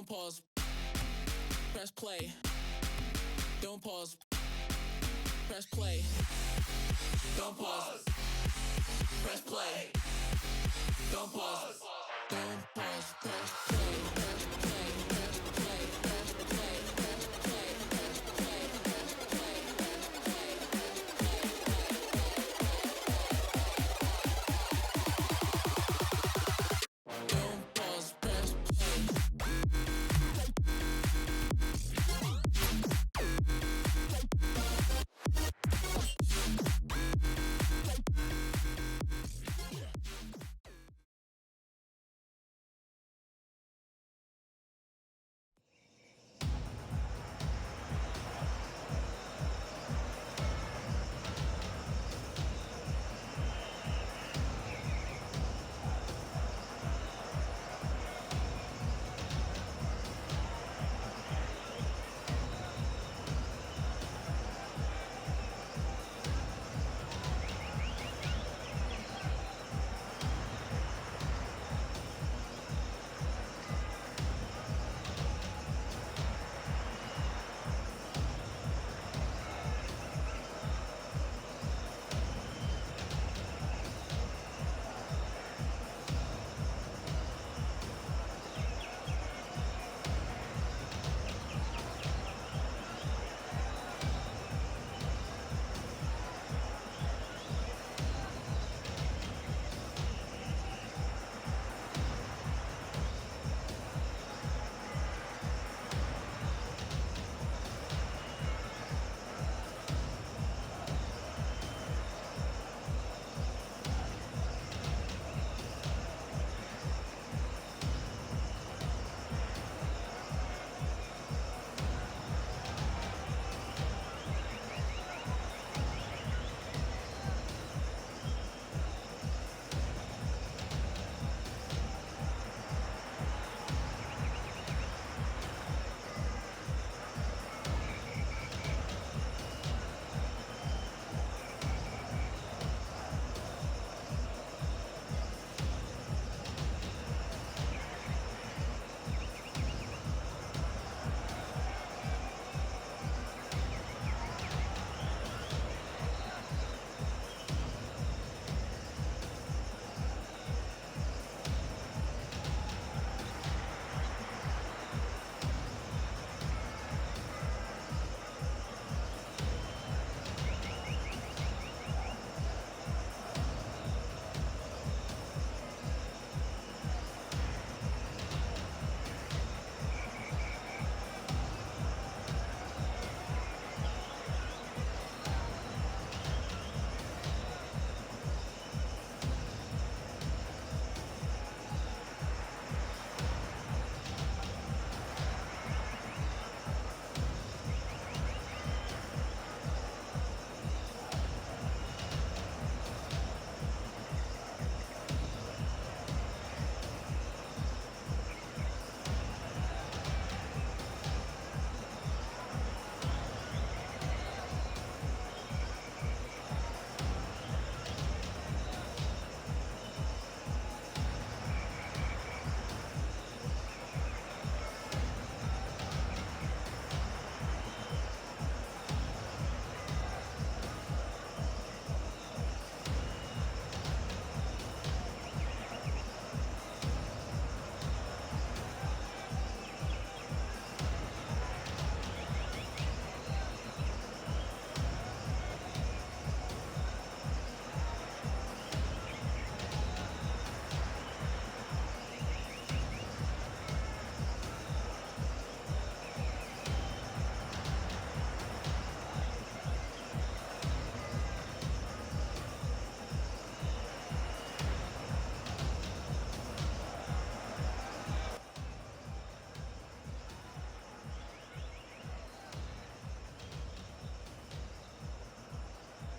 Don't pause. Press play. Don't pause. Press play. Don't pause. Press play. Don't pause. Don't pause. Press play. Press play. Press play. Press play. Press play. Press play. Press play. Press play. Don't pause. Press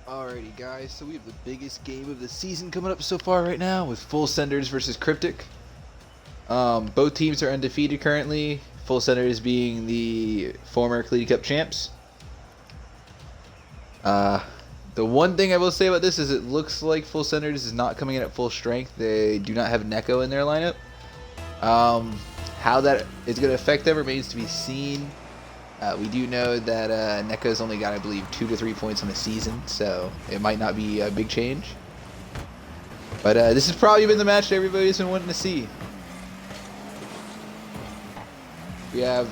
Alrighty guys, so we have the biggest game of the season coming up so far right now with Full Senders versus Kryptic. Both teams are undefeated currently, Full Senders being the former Cleaty Cup champs. The one thing I will say about this is it looks like Full Senders is not coming in at full strength. They do not have Neko in their lineup. How that is going to affect them remains to be seen. We do know that NECA's only got, I believe, 2 to 3 points on the season, so it might not be a big change. But this has probably been the match that everybody's been wanting to see. We have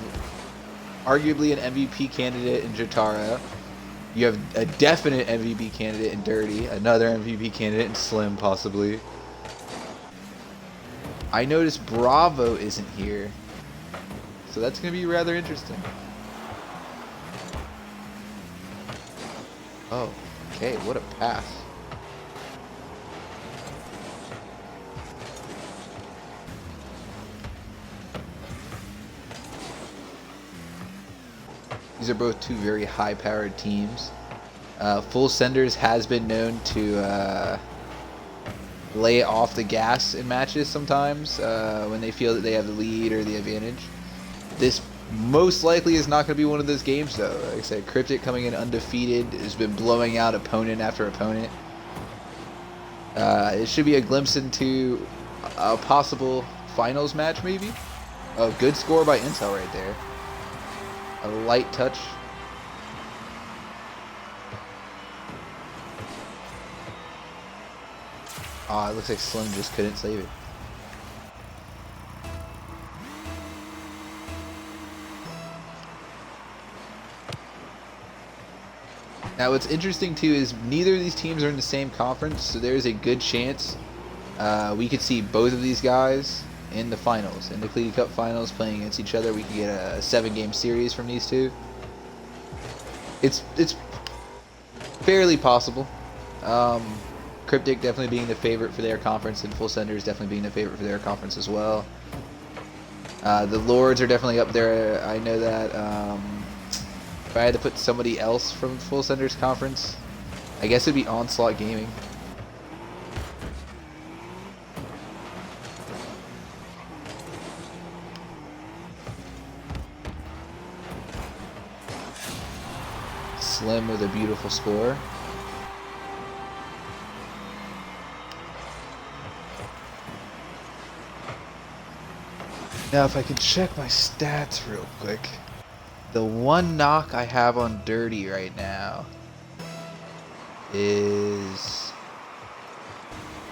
arguably an MVP candidate in Jotaro. You have a definite MVP candidate in Dirty, another MVP candidate in Slim, possibly. I noticed Bravo isn't here, so that's going to be rather interesting. Oh, okay, what a pass. These are both two very high-powered teams. Full Senders has been known to lay off the gas in matches sometimes when they feel that they have the lead or the advantage. This most likely is not going to be one of those games, though. Like I said, Kryptic coming in undefeated has been blowing out opponent after opponent. It should be a glimpse into a possible finals match, maybe. Oh, good score by Intel right there. A light touch. Ah, it looks like Slim just couldn't save it. Now what's interesting too is neither of these teams are in the same conference, so there's a good chance we could see both of these guys in the finals, in the Cleaty Cup finals, playing against each other. We could get a 7-game series from these two. It's fairly possible. Kryptic definitely being the favorite for their conference, and Full Senders definitely being the favorite for their conference as well. The Lords are definitely up there. I know that. If I had to put somebody else from Full Senders conference, I guess it'd be Onslaught Gaming. Slim with a beautiful score. Now if I can check my stats real quick. The one knock I have on Dirty right now is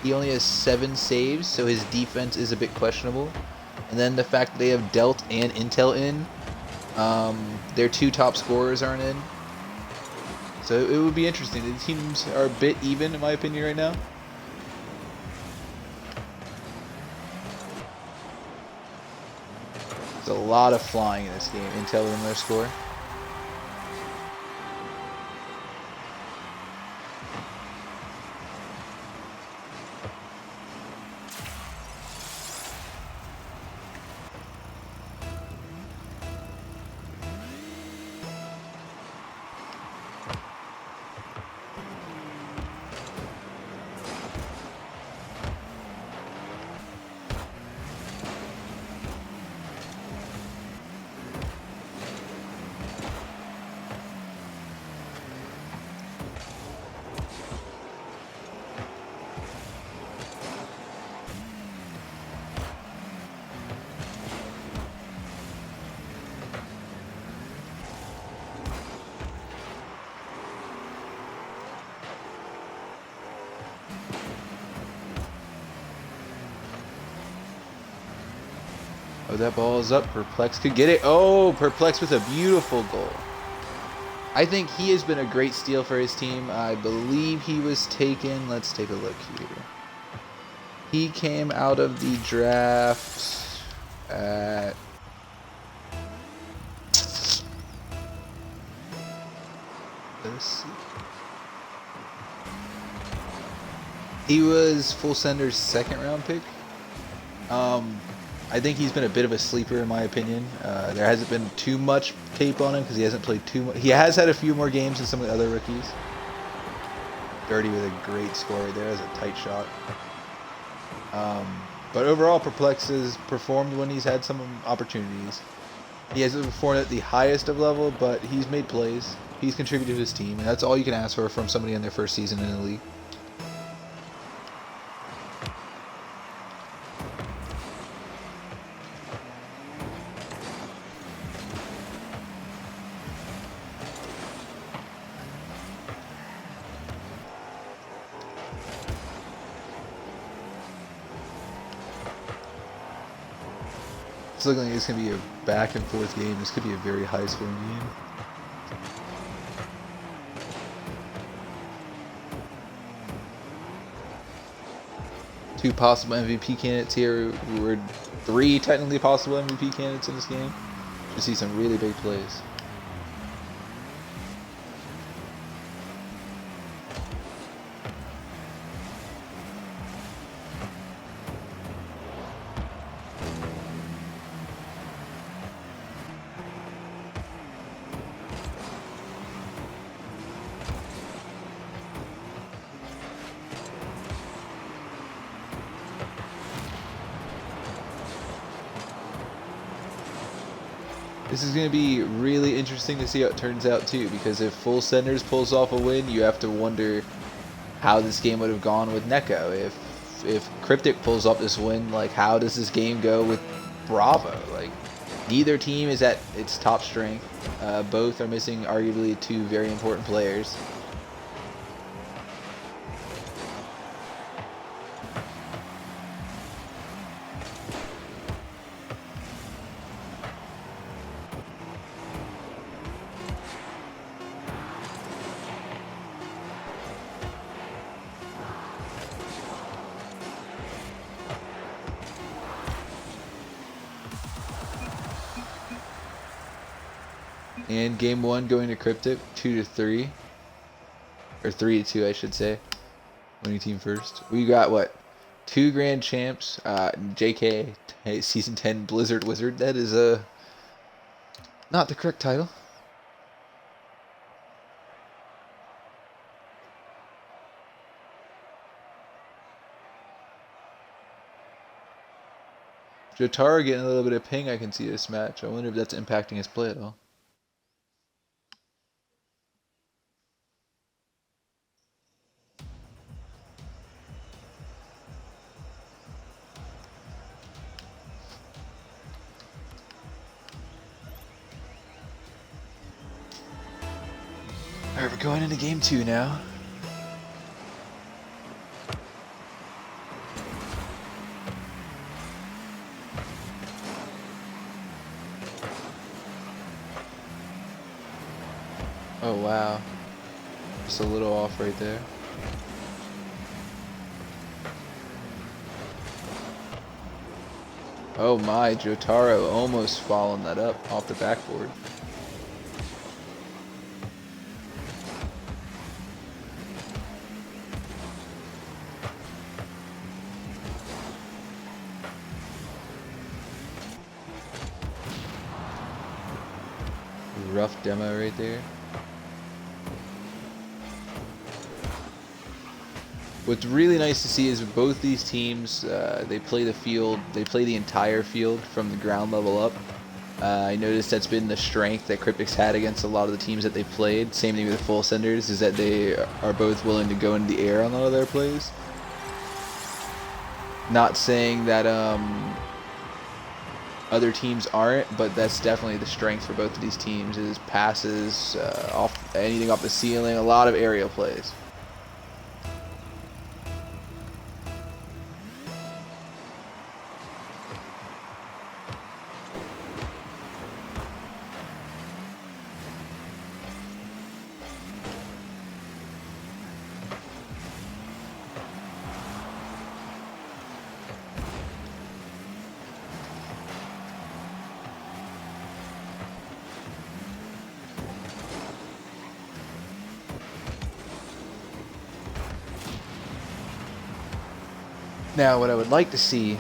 he only has 7 saves, so his defense is a bit questionable. And then the fact that they have Delt and Intel in, their 2 top scorers aren't in. So it would be interesting. The teams are a bit even, in my opinion, right now. There's a lot of flying in this game. Intel with their score. Oh, that ball is up. Perplex could get it. Oh, Perplex with a beautiful goal. I think he has been a great steal for his team. I believe he was taken. Let's take a look here. He came out of the draft at... Let's see. He was Full Sender's 2nd round pick. I think he's been a bit of a sleeper in my opinion. There hasn't been too much tape on him because he hasn't played too much. He has had a few more games than some of the other rookies. Dirty with a great score right there. That was a tight shot. But overall, Perplex has performed when he's had some opportunities. He hasn't performed at the highest of level, but he's made plays. He's contributed to his team, and that's all you can ask for from somebody in their first season in the league. It's looking like it's going to be a back and forth game. This could be a very high scoring game. Two possible MVP candidates here. We're three technically possible MVP candidates in this game. You see some really big plays. This is going to be really interesting to see how it turns out too, because if Full Senders pulls off a win, you have to wonder how this game would have gone with Neko. If Kryptic pulls off this win, like how does this game go with Bravo? Like neither team is at its top strength. Both are missing arguably two very important players. And game one going to Kryptic, 2-3, or 3-2, I should say. Winning team first. We got what? 2 grand champs. JK season 10 Blizzard Wizard. That is not the correct title. Jotaro getting a little bit of ping. I can see this match. I wonder if that's impacting his play at all. Alright, we're going into game 2 now. Oh wow. Just a little off right there. Oh my, Jotaro almost following that up off the backboard. Rough demo right there. What's really nice to see is both these teams, they play the field, they play the entire field from the ground level up. I noticed that's been the strength that Kryptic's had against a lot of the teams that they played. Same thing with the Full Senders, is that they are both willing to go into the air on a lot of their plays. Not saying that other teams aren't, but that's definitely the strength for both of these teams, is passes, off anything off the ceiling, a lot of aerial plays. Now, what I would like to see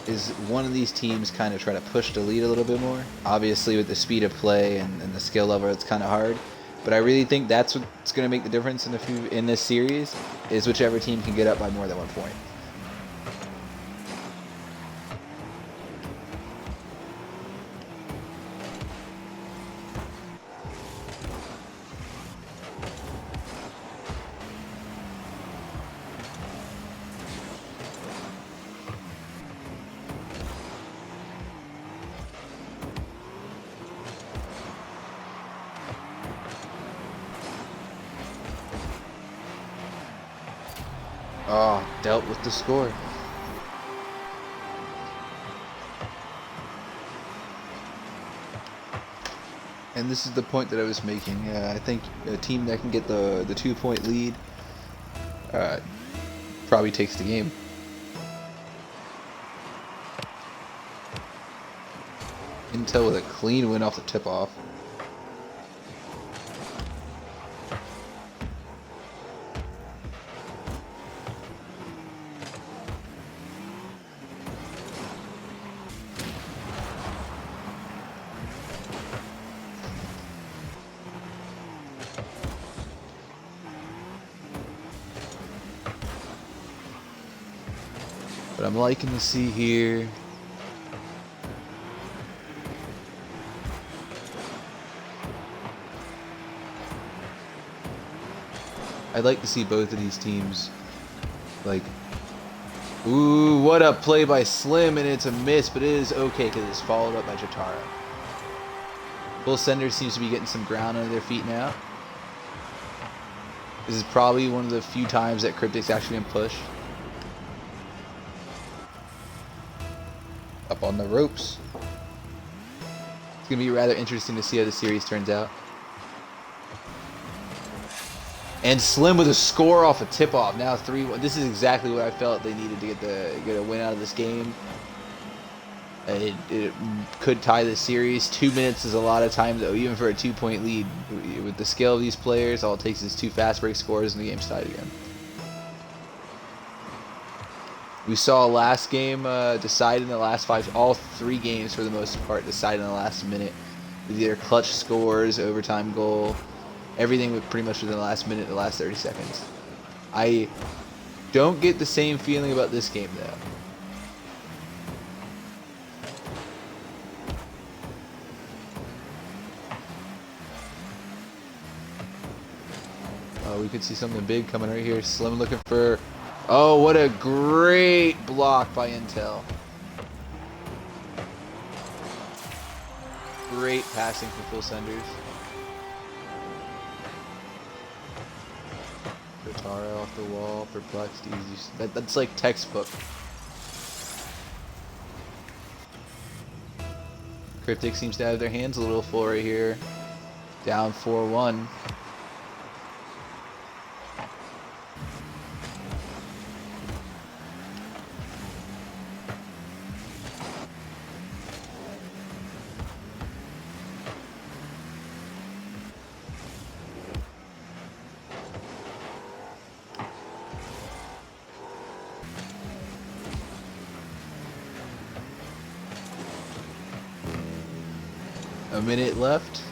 is one of these teams kind of try to push the lead a little bit more. Obviously, with the speed of play and the skill level, it's kind of hard. But I really think that's what's going to make the difference in this series, is whichever team can get up by more than 1 point. Oh, dealt with the score. And this is the point that I was making. I think a team that can get the 2-point lead probably takes the game. Intel with a clean win off the tip-off. But I'm liking to see here. I'd like to see both of these teams, like, ooh, what a play by Slim, and it's a miss, but it is okay because it's followed up by Jotaro. Full Sender seems to be getting some ground under their feet now. This is probably one of the few times that Kryptic's actually been pushed. Up on the ropes. It's going to be rather interesting to see how the series turns out. And Slim with a score off a tip-off. Now 3-1. This is exactly what I felt they needed to get a win out of this game. It could tie the series. 2 minutes is a lot of time, though, even for a 2-point lead. With the skill of these players, all it takes is 2 fast break scores and the game's tied again. We saw last game decide in the last 5. All 3 games, for the most part, decide in the last minute. With either clutch scores, overtime goal. Everything was pretty much within the last minute, the last 30 seconds. I don't get the same feeling about this game, though. Oh, we could see something big coming right here. Slim looking for... Oh, what a great block by Intel. Great passing from Full Senders. Jotaro off the wall, perplexed, easy. That's like textbook. Kryptic seems to have their hands a little full right here. Down 4-1. A minute left.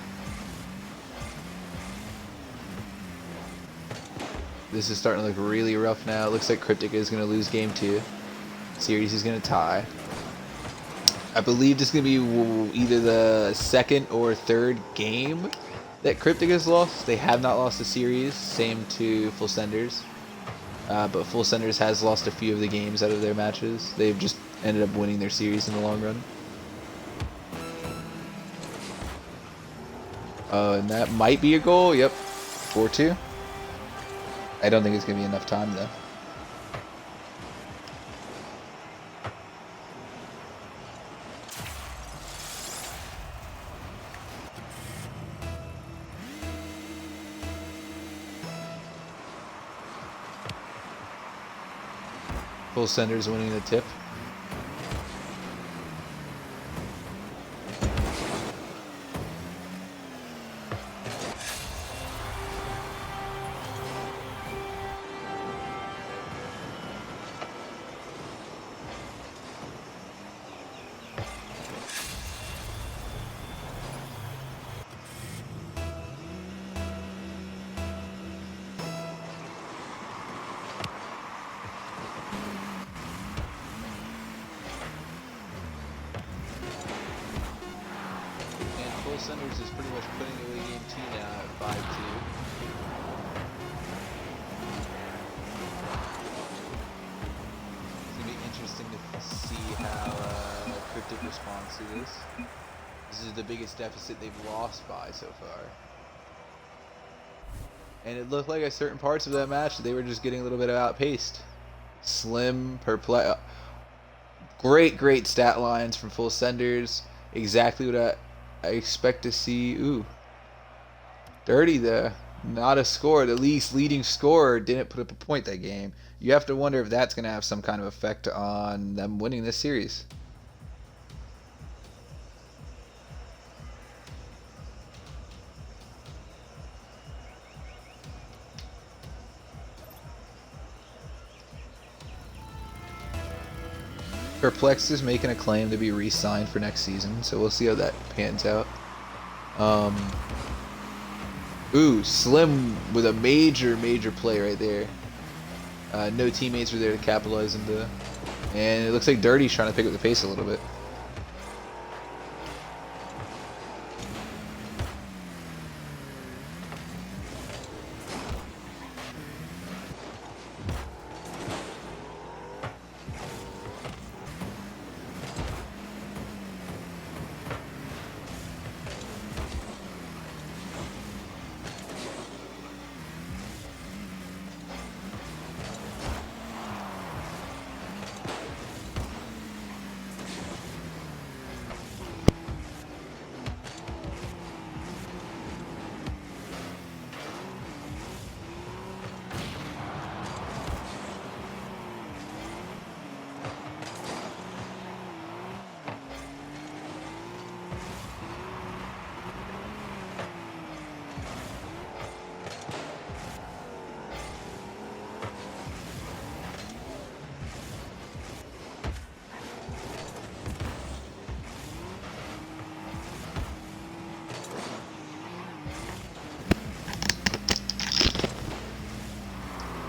This is starting to look really rough now. It looks like Kryptic is going to lose game 2. Series is going to tie. I believe this is going to be either the second or third game that Kryptic has lost. They have not lost the series. Same to Full Senders. But Full Senders has lost a few of the games out of their matches. They've just ended up winning their series in the long run. And that might be a goal. Yep. 4-2. I don't think it's going to be enough time, though. Full Senders winning the tip. Senders is pretty much putting away game 2 now at 5-2. It's going to be interesting to see how Kryptic responds to this. This is the biggest deficit they've lost by so far. And it looked like at certain parts of that match they were just getting a little bit outpaced. Slim, perplex. Great stat lines from Full Senders. Exactly what I expect to see. Ooh, Dirty though, not a score. The league's leading scorer didn't put up a point that game. You have to wonder if that's going to have some kind of effect on them winning this series. Perplex is making a claim to be re-signed for next season, so we'll see how that pans out. Ooh, Slim with a major play right there. No teammates were there to capitalize into. And it looks like Dirty's trying to pick up the pace a little bit.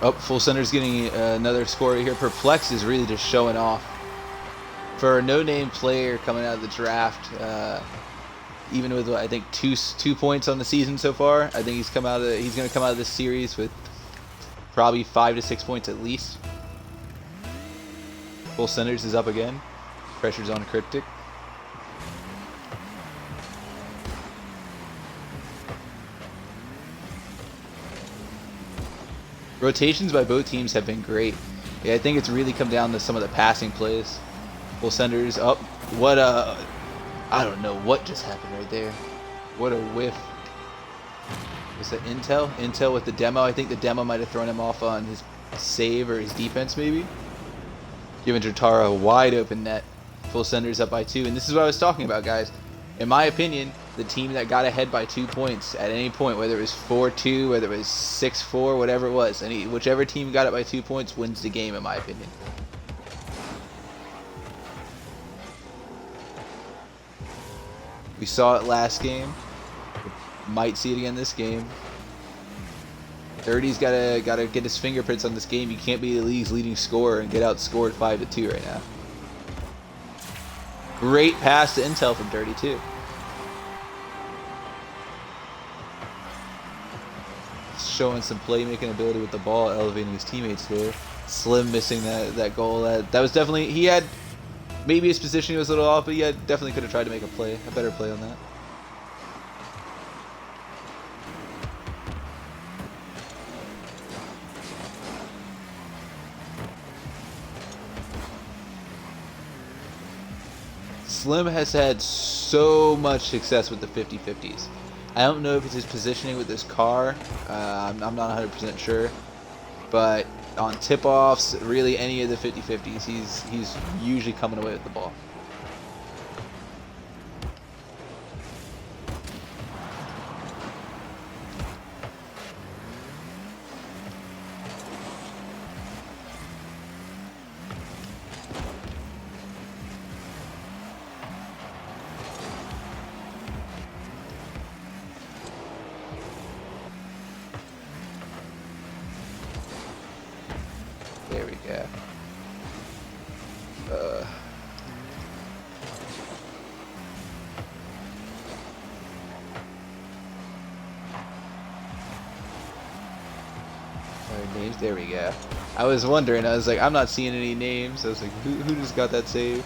Oh, Full Center's getting another score here. Perplex is really just showing off. For a no-name player coming out of the draft, even with I think two points on the season so far, I think he's going to come out of this series with probably 5 to 6 points at least. Full Centers is up again. Pressure's on Kryptic. Rotations by both teams have been great. Yeah, I think it's really come down to some of the passing plays. Full Centers up. What a... I don't know what just happened right there. What a whiff. Was that Intel? Intel with the demo. I think the demo might have thrown him off on his save or his defense maybe. Giving Jotaro a wide open net. Full Centers up by 2. And this is what I was talking about, guys. In my opinion, the team that got ahead by 2 points at any point, whether it was 4-2, whether it was 6-4, whatever it was, whichever team got it by 2 points wins the game, in my opinion. We saw it last game. Might see it again this game. 30's gotta get his fingerprints on this game. You can't be the league's leading scorer and get outscored 5-2 right now. Great pass to Intel from Dirty too. Showing some playmaking ability with the ball, elevating his teammates there. Slim missing that goal. That was definitely, he had, maybe his positioning was a little off, but he definitely could have tried to make a better play on that. Slim has had so much success with the 50-50s. I don't know if it's his positioning with his car. I'm not 100% sure. But on tip-offs, really any of the 50-50s, he's usually coming away with the ball. There we go. Names. There we go. I was wondering. I was like, I'm not seeing any names. I was like, who just got that save?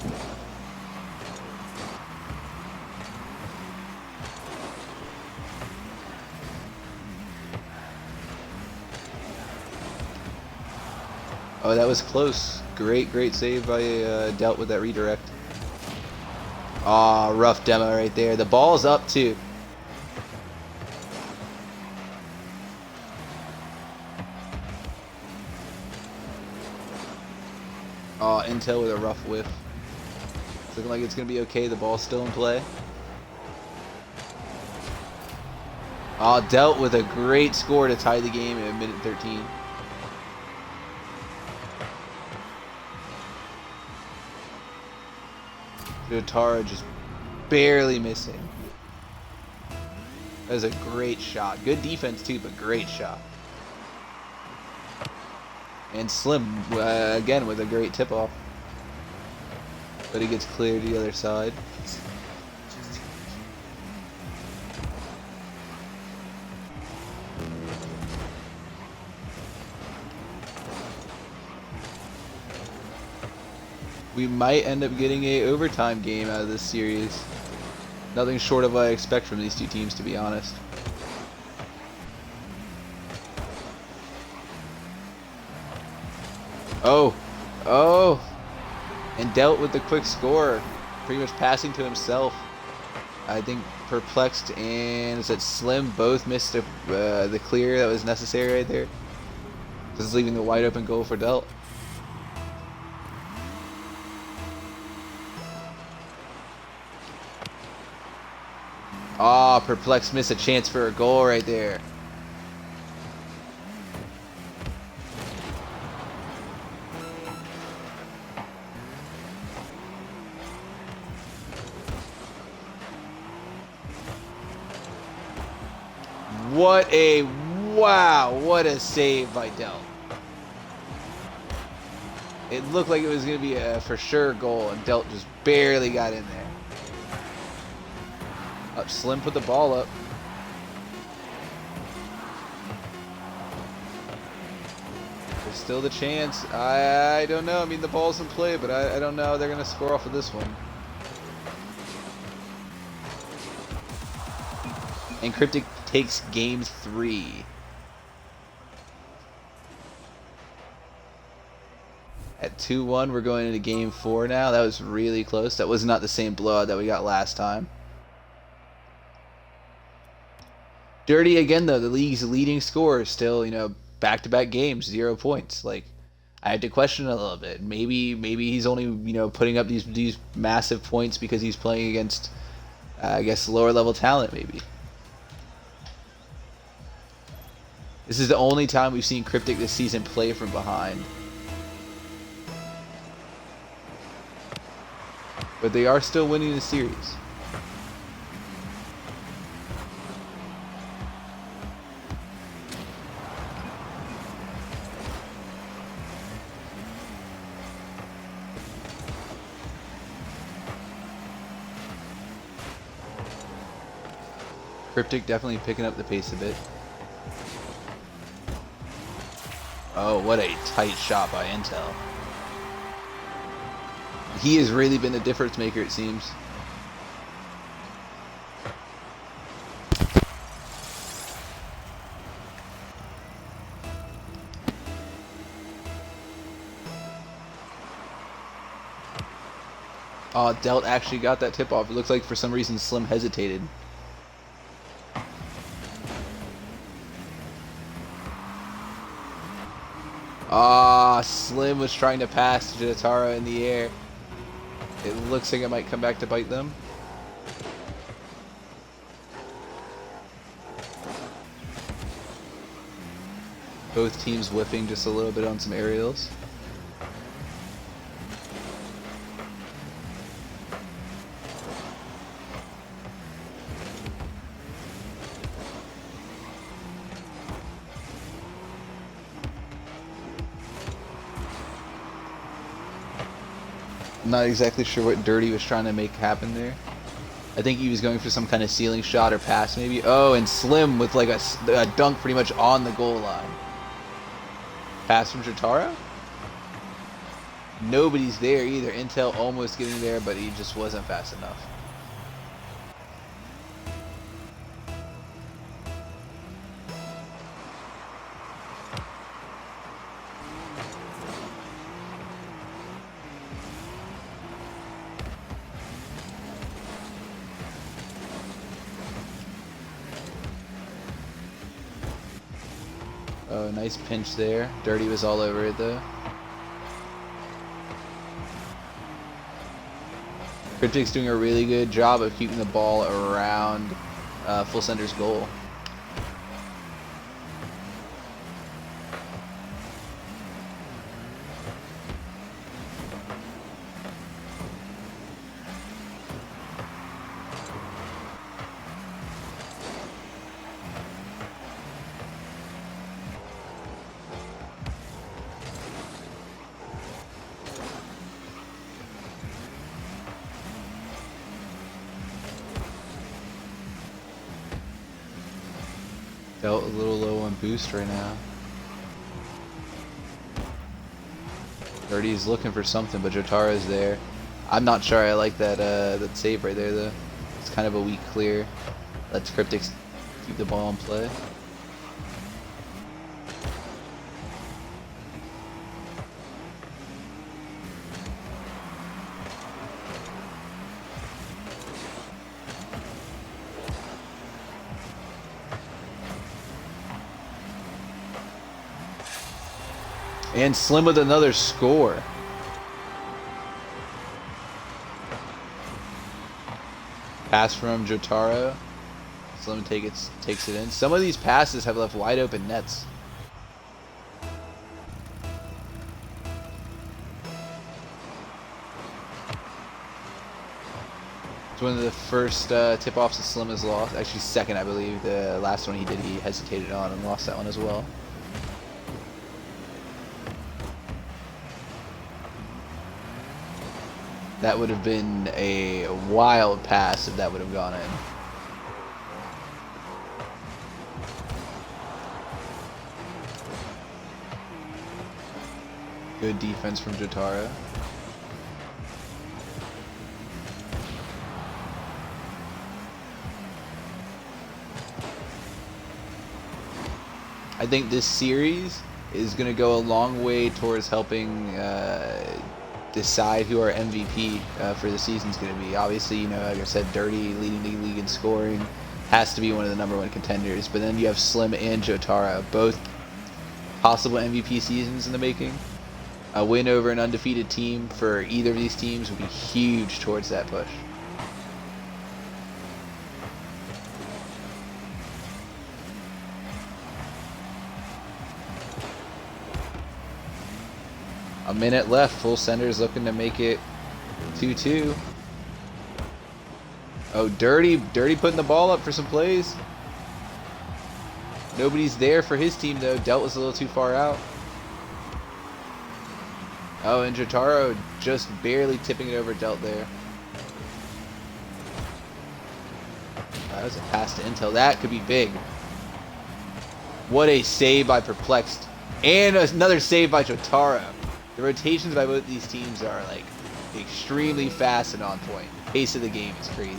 Oh, that was close. Great save by Dealt with that redirect. Aw, rough demo right there. The ball's up too. Intel with a rough whiff. It's looking like it's going to be okay. The ball's still in play. Dealt with a great score to tie the game at minute 13. Jotaro just barely missing. That was a great shot. Good defense too, but great shot. And Slim, again, with a great tip-off. But he gets cleared to the other side. We might end up getting a overtime game out of this series. Nothing short of what I expect from these two teams, to be honest. Oh, and dealt with the quick score, pretty much passing to himself. I think Perplexed and is that Slim both missed the clear that was necessary right there. Just leaving the wide open goal for Delt. Perplexed missed a chance for a goal right there. What a save by Delt. It looked like it was going to be a for sure goal, and Delt just barely got in there. Slim put the ball up. There's still the chance. I don't know. I mean, the ball's in play, but I don't know how they're going to score off of this one. And Kryptic takes game 3. At 2-1, we're going into game 4 now. That was really close. That was not the same blowout that we got last time. Dirty again, though. The league's leading scorer still, back-to-back games, 0 points. Like, I had to question it a little bit. Maybe he's only, putting up these massive points because he's playing against, I guess, lower-level talent, maybe. This is the only time we've seen Kryptic this season play from behind. But they are still winning the series. Kryptic definitely picking up the pace a bit. Oh, what a tight shot by Intel. He has really been the difference maker, it seems. Delt actually got that tip off. It looks like for some reason Slim hesitated. Slim was trying to pass to Jotaro in the air. It looks like it might come back to bite them. Both teams whiffing just a little bit on some aerials. I'm not exactly sure what Dirty was trying to make happen there. I think he was going for some kind of ceiling shot or pass maybe. Oh, and Slim with like a dunk pretty much on the goal line. Pass from Jotaro? Nobody's there either. Intel almost getting there, but he just wasn't fast enough. Oh, nice pinch there. Dirty was all over it though. Kryptic's doing a really good job of keeping the ball around Full Sender's goal. Felt a little low on boost right now. Dirty's looking for something, but Jotaro's there. I'm not sure I like that that save right there though. It's kind of a weak clear. Lets Kryptic keep the ball in play. And Slim with another score. Pass from Jotaro. Slim takes it in. Some of these passes have left wide open nets. It's one of the first tip-offs that Slim has lost. Actually, second, I believe. The last one he did, he hesitated on and lost that one as well. That would have been a wild pass if that would have gone in. Good defense from Jotaro. I think this series is going to go a long way towards helping decide who our MVP for the season is going to be. Obviously, you know, like I said, Dirty leading the league in scoring has to be one of the #1 contenders. But then you have Slim and Jotaro, both possible MVP seasons in the making. A win over an undefeated team for either of these teams would be huge towards that push. A minute left. Full Sender's looking to make it 2-2. Oh, Dirty putting the ball up for some plays. Nobody's there for his team though. Delt was a little too far out. Oh, and Jotaro just barely tipping it over Delt there. That was a pass to Intel. That could be big. What a save by Perplexed. And another save by Jotaro. The rotations by both these teams are like extremely fast and on point. The pace of the game is crazy.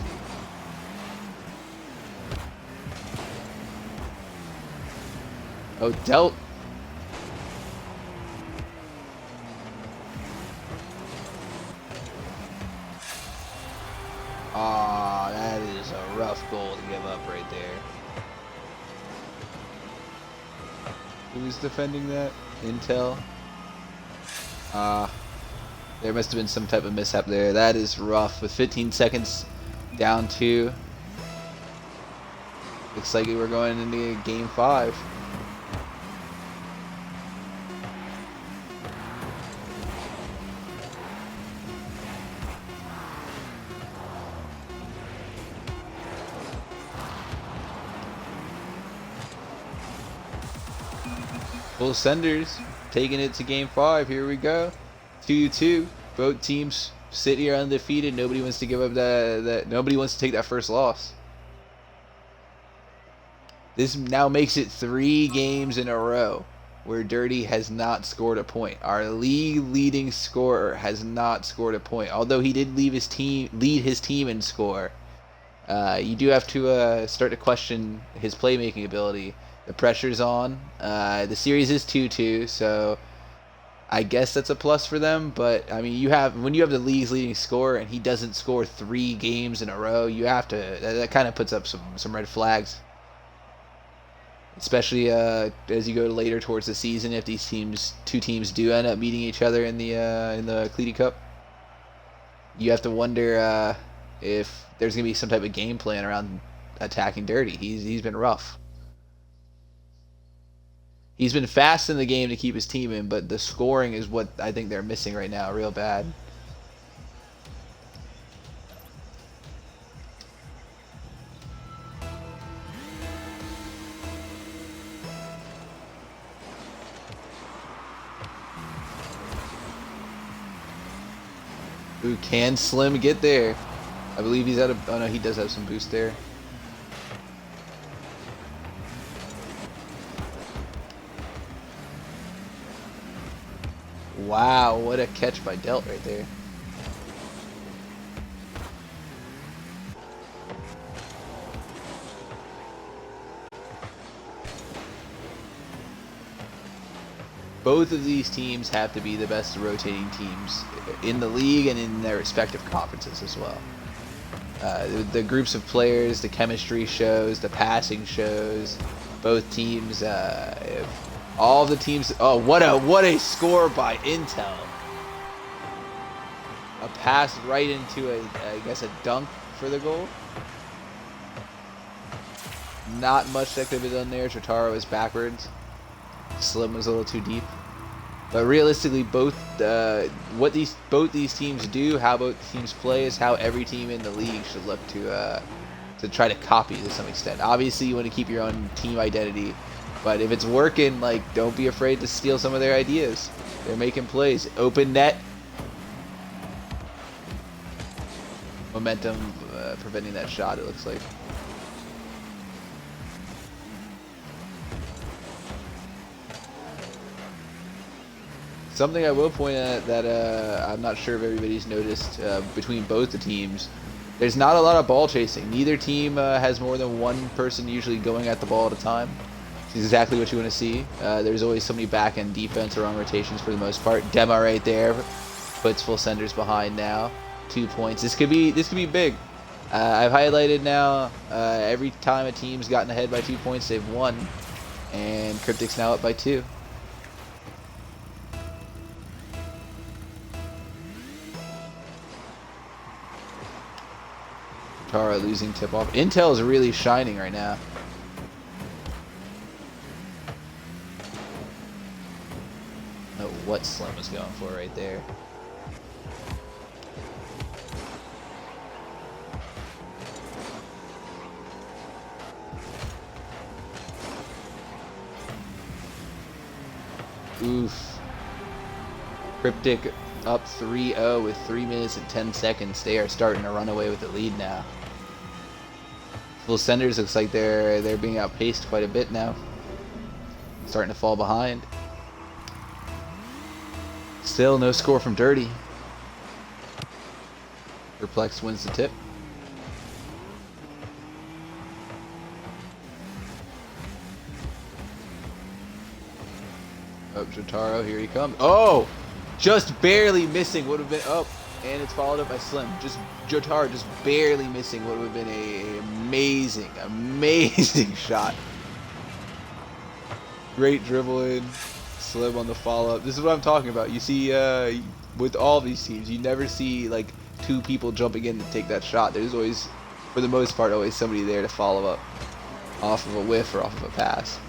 Oh, Delt. Aw, that is a rough goal to give up right there. Who's defending that? Intel. There must have been some type of mishap there. That is rough. With 15 seconds down 2. Looks like we're going into game 5. Full Senders taking it to game 5. Here we go. 2-2. Both teams sit here undefeated. Nobody wants to give up that. Nobody wants to take that first loss. This now makes it 3 games in a row where Dirty has not scored a point. Our league leading scorer has not scored a point. Although he did lead his team in score. You do have to start to question his playmaking ability. The pressure's on. The series is 2-2, so I guess that's a plus for them. But I mean, when you have the league's leading scorer and he doesn't score 3 games in a row, you have to. That kind of puts up some red flags. Especially as you go later towards the season, if these two teams do end up meeting each other in the Cleety Cup. you have to wonder if there's going to be some type of game plan around attacking Dirty. He's been rough. He's been fast in the game to keep his team in, but the scoring is what I think they're missing right now real bad. Ooh, can Slim get there? I believe he's out of... Oh no, he does have some boost there. Wow, what a catch by Delt right there. Both of these teams have to be the best rotating teams in the league and in their respective conferences as well. The groups of players, the chemistry shows, the passing shows. Both teams, all the teams. Oh, what a score by Intel! A pass right into I guess a dunk for the goal. Not much that could have been done there. Jotaro is backwards. Slim was a little too deep. But realistically, both these teams do, how both teams play, is how every team in the league should look to try to copy to some extent. Obviously, you want to keep your own team identity, but if it's working, like, don't be afraid to steal some of their ideas. They're making plays. Open net. Momentum preventing that shot, it looks like. Something I will point at that I'm not sure if everybody's noticed between both the teams, there's not a lot of ball chasing. Neither team has more than one person usually going at the ball at a time. It's exactly what you want to see. There's always somebody back in defense or on rotations for the most part. Dema right there puts Full Senders behind now. 2 points. This could be big. I've highlighted now every time a team's gotten ahead by 2 points, they've won, and Kryptic's now up by 2. Tara losing tip off. Intel is really shining right now. I don't know what Slim was going for right there. Oof. Kryptic up 3-0 with 3 minutes and 10 seconds. They are starting to run away with the lead now. Full Senders looks like they're being outpaced quite a bit now. Starting to fall behind. Still no score from Dirty. Perplex wins the tip. Oh, Jotaro, here he comes. Oh! Just barely missing would have been... Oh, and it's followed up by Slim. Just Jotaro just barely missing what would have been a amazing shot. Great dribble in. Slim on the follow-up. This is what I'm talking about. You see, with all these teams, you never see, like, 2 people jumping in to take that shot. There's always, for the most part, always somebody there to follow up off of a whiff or off of a pass.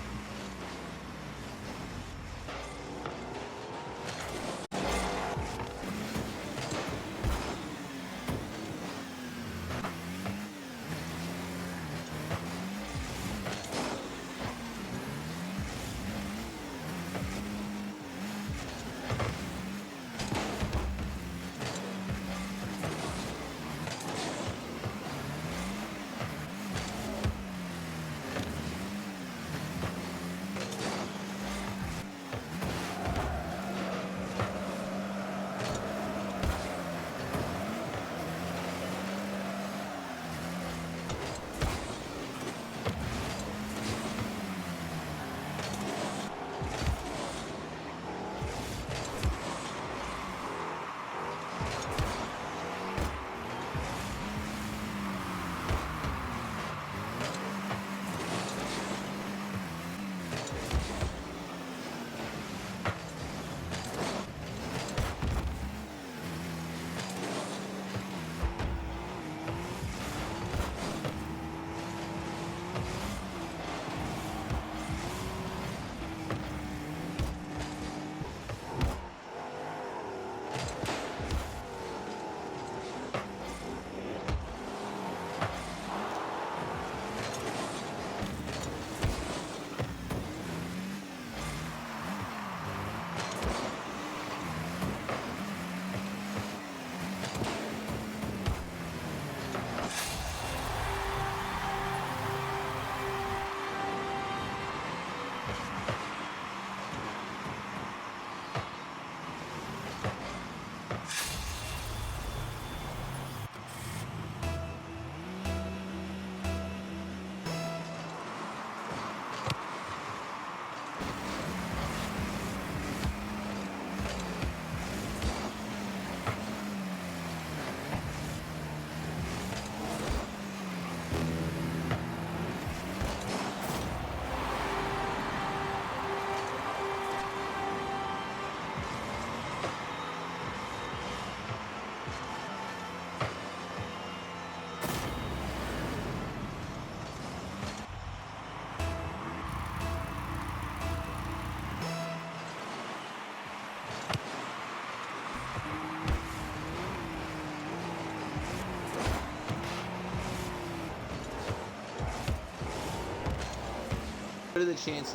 What are the chances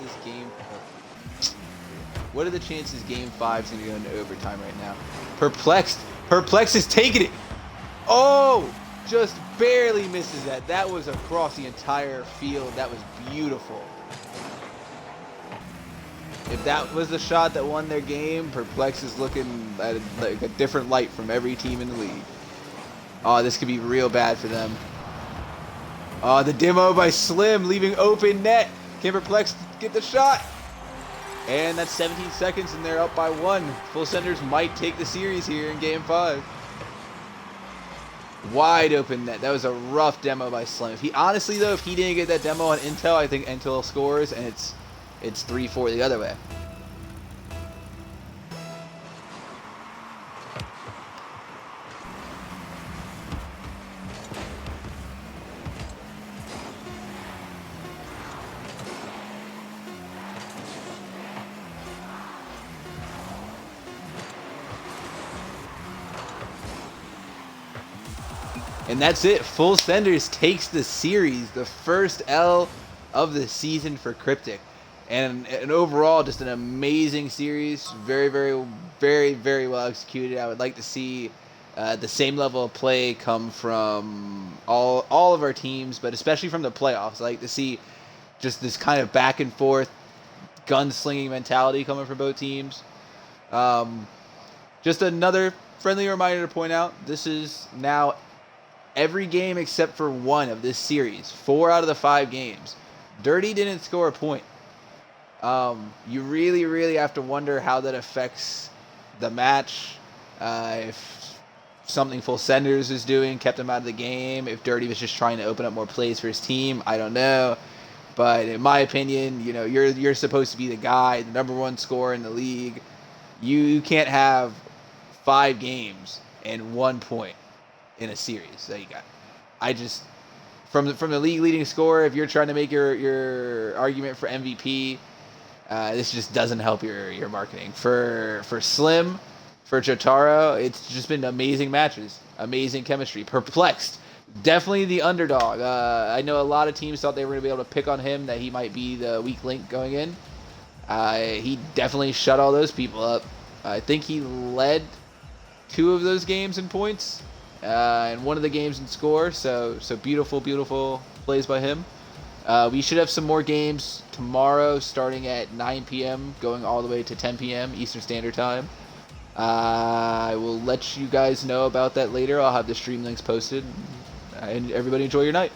What are the chances Game 5 is going to go into overtime right now? Perplex is taking it. Oh, just barely misses that. That was across the entire field. That was beautiful. If that was the shot that won their game, Perplex is looking at like a different light from every team in the league. Oh, this could be real bad for them. Oh, the demo by Slim leaving open net. Can Perplex get the shot? And that's 17 seconds and they're up by 1. Full Senders might take the series here in Game 5. Wide open net. That was a rough demo by Slim. If he didn't get that demo on Intel, I think Intel scores and it's 3-4 the other way. And that's it. Full Senders takes the series, the first L of the season for Kryptic. And overall, just an amazing series. Very, very, very, very well executed. I would like to see the same level of play come from all of our teams, but especially from the playoffs. I like to see just this kind of back and forth gunslinging mentality coming from both teams. Just another friendly reminder to point out, this is now every game except for one of this series. 4 out of the 5 games. Dirty didn't score a point. You really, really have to wonder how that affects the match. If something Full Senders is doing kept him out of the game. If Dirty was just trying to open up more plays for his team, I don't know. But in my opinion, you're supposed to be the guy, the number 1 scorer in the league. You can't have 5 games and 1 point in a series. There you go. From the league leading scorer, if you're trying to make your argument for MVP, this just doesn't help your marketing. For Slim, for Jotaro, it's just been amazing matches, amazing chemistry. Perplexed, definitely the underdog. I know a lot of teams thought they were going to be able to pick on him, that he might be the weak link going in. He definitely shut all those people up. I think he led 2 of those games in points, and 1 of the games in score. So beautiful, beautiful plays by him. We should have some more games tomorrow, starting at 9 p.m., going all the way to 10 p.m. Eastern Standard Time. I will let you guys know about that later. I'll have the stream links posted. And everybody enjoy your night.